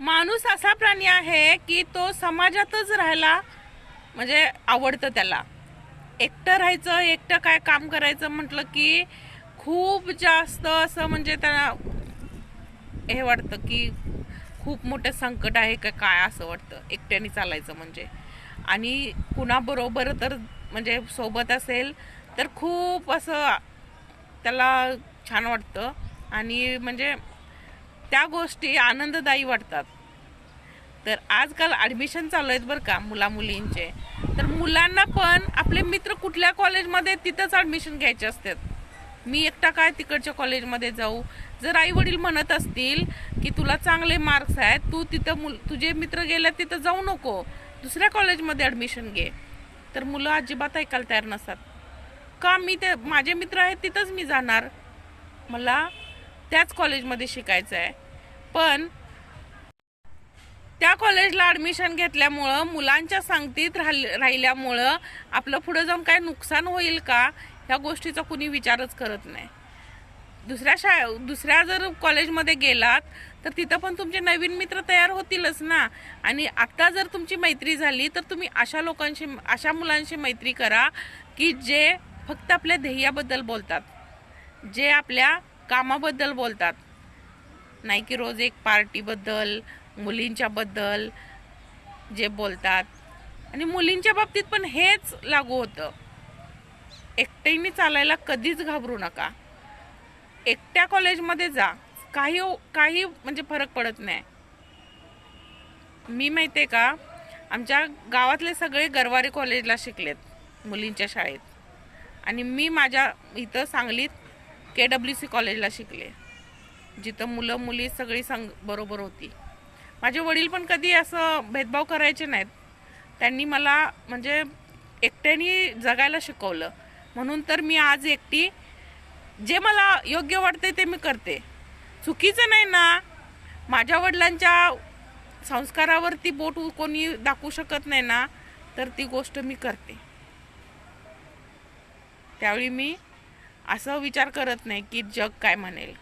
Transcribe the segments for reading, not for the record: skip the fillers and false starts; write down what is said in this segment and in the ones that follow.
माणूस असा प्राणी आहे की तो समाजातच राहायला म्हणजे आवडतं त्याला. एकटं राहायचं, एकटं काय काम करायचं म्हटलं की खूप जास्त असं म्हणजे त्याला हे वाटतं की खूप मोठं संकट आहे का काय असं वाटतं एकट्याने चालायचं म्हणजे. आणि कुणाबरोबर तर म्हणजे सोबत असेल तर खूप असं त्याला छान वाटतं आणि म्हणजे त्या गोष्टी आनंददायी वाटतात. तर आजकाल ॲडमिशन चालू आहेत बरं का मुला मुलींचे. तर मुलांना पण आपले मित्र कुठल्या कॉलेजमध्ये तिथंच ॲडमिशन घ्यायचे असतात. मी एकटा काय तिकडच्या कॉलेजमध्ये जाऊ. जर आई वडील म्हणत असतील की तुला चांगले मार्क्स आहेत, तू तिथं तुझे मित्र गेले तिथं जाऊ नको, दुसऱ्या कॉलेजमध्ये ॲडमिशन घे, तर मुलं अजिबात ऐकायला तयार नसतात. का मी ते माझे मित्र आहेत तिथंच मी जाणार, मला त्याच कॉलेजमध्ये शिकायचं आहे. पण त्या कॉलेजला ॲडमिशन घेतल्यामुळं मुलांच्या संगतीत राहिल्यामुळं आपलं पुढे जाऊन काय नुकसान होईल का ह्या गोष्टीचा कुणी विचारच करत नाही. दुसऱ्या जर कॉलेजमध्ये गेलात तर तिथं पण तुमचे नवीन मित्र तयार होतीलच ना. आणि आता जर तुमची मैत्री झाली तर तुम्ही अशा मुलांशी मैत्री करा की जे फक्त आपल्या ध्येयाबद्दल बोलतात, जे आपल्या कामाबद्दल बोलतात, नाही की रोज एक पार्टीबद्दल मुलींच्या बद्दल जे बोलतात. आणि मुलींच्या बाबतीत पण हेच लागू होतं. एकट्याने चालायला कधीच घाबरू नका. एकट्या कॉलेजमध्ये जा, काही म्हणजे फरक पडत नाही. मी माहिती आहे का, आमच्या गावातले सगळे गरवारे कॉलेजला शिकलेत मुलींच्या शाळेत. आणि मी माझ्या इथं सांगलीत KWC कॉलेजला शिकले, जिथं मुलं मुली सगळी बरोबर होती. माझे वडील पण कधी असं भेदभाव करायचे नाहीत. त्यांनी मला म्हणजे एकट्याने जगायला शिकवलं. म्हणून तर मी आज एकटी जे मला योग्य वाटते ते मी करते. चुकीचं नाही ना. माझ्या वडिलांच्या संस्कारावरती बोट कोणी दाखवू शकत नाही ना, तर ती गोष्ट मी करते. त्यावेळी मी असं विचार करत नाही की जग काय म्हणेल.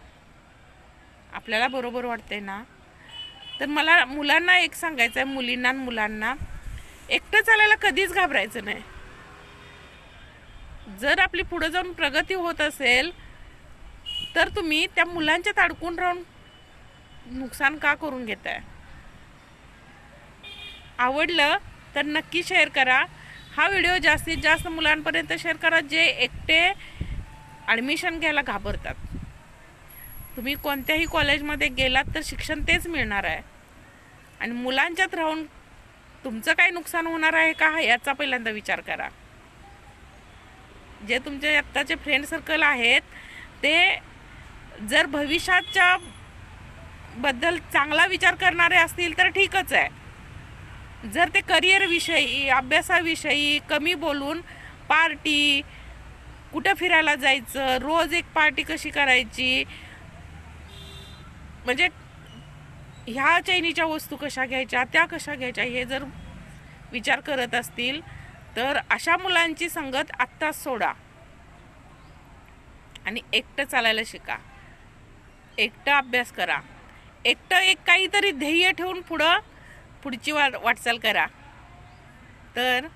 आपल्याला बरोबर वाटते ना. तर मला मुलांना एक सांगायचं आहे, मुलींना मुलांना, एकटं चालायला कधीच घाबरायचं नाही. जर आपली पुढे जाऊन प्रगती होत असेल तर तुम्ही त्या मुलांच्यात अडकून राहून नुकसान का करून घेताय. आवडलं तर नक्की शेअर करा. हा व्हिडिओ जास्तीत जास्त मुलांपर्यंत शेअर करा जे एकटे ॲडमिशन घ्यायला घाबरतात. तुम्ही कोणत्याही कॉलेजमध्ये गेलात तर शिक्षण तेच मिळणार आहे. आणि मुलांच्यात राहून तुमचं काय नुकसान होणार आहे का याचा पहिल्यांदा विचार करा. जे तुमचे आत्ताचे फ्रेंड सर्कल आहेत ते जर भविष्याच्या बद्दल चांगला विचार करणारे असतील तर ठीकच आहे. जर ते करिअरविषयी, अभ्यासाविषयी कमी बोलून पार्टी, कुठं फिरायला जायचं, रोज एक पार्टी कशी करायची, म्हणजे ह्या चैनीच्या वस्तू कशा घ्यायच्या, त्या कशा घ्यायच्या, हे जर विचार करत असतील तर अशा मुलांची संगत आत्ताच सोडा आणि एकटं चालायला शिका. एकटं अभ्यास करा. एकटं एक काहीतरी ध्येय ठेवून पुढची वाटचाल करा. तर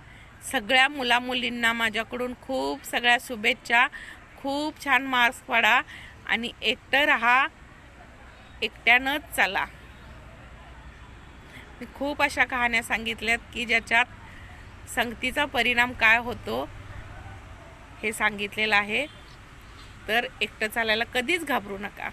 सगळ्या मुलींना माझ्याकडून खूप सगळ्या शुभेच्छा. खूप छान मार्क्स पाडा आणि एकटं राहा, एकट्यानंच चला. मी खूप अशा कहाण्या सांगितल्यात की ज्याच्यात संगतीचा परिणाम काय होतो हे सांगितलेलं आहे. तर एकटं चालायला कधीच घाबरू नका.